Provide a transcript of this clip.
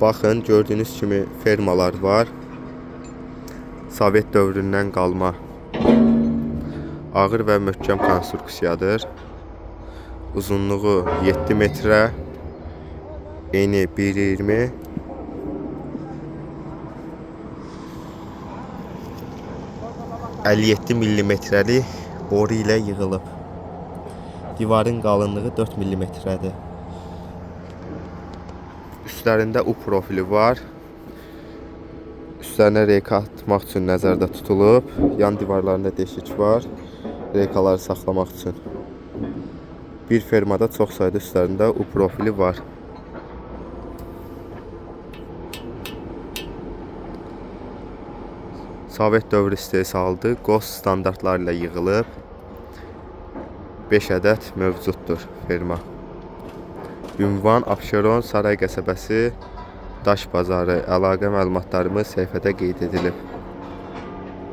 Baxın, gördüyünüz kimi fermalar var. Sovet dövründən qalma ağır və möhkəm konstruksiyadır. Uzunluğu 7 metrə, eni 1,20, 57 millimetrəlik boru ilə yığılıb. Divarın qalınlığı 4 millimetrədir. Üstlərində U profili var. Üstlərinə reyka atmaq üçün nəzərdə tutulub. Yan divarlarında deşik var. Reykaları saxlamaq üçün. Bir fermada çox sayda üstlərində U profili var. Sovet dövrü istehsalıdır. GOS standartları ilə yığılıb. 5 ədəd mövcuddur ferma. Ünvan Abşeron Saray qəsəbəsi Daş bazarı. Əlaqə məlumatlarımız səhifədə qeyd edilib.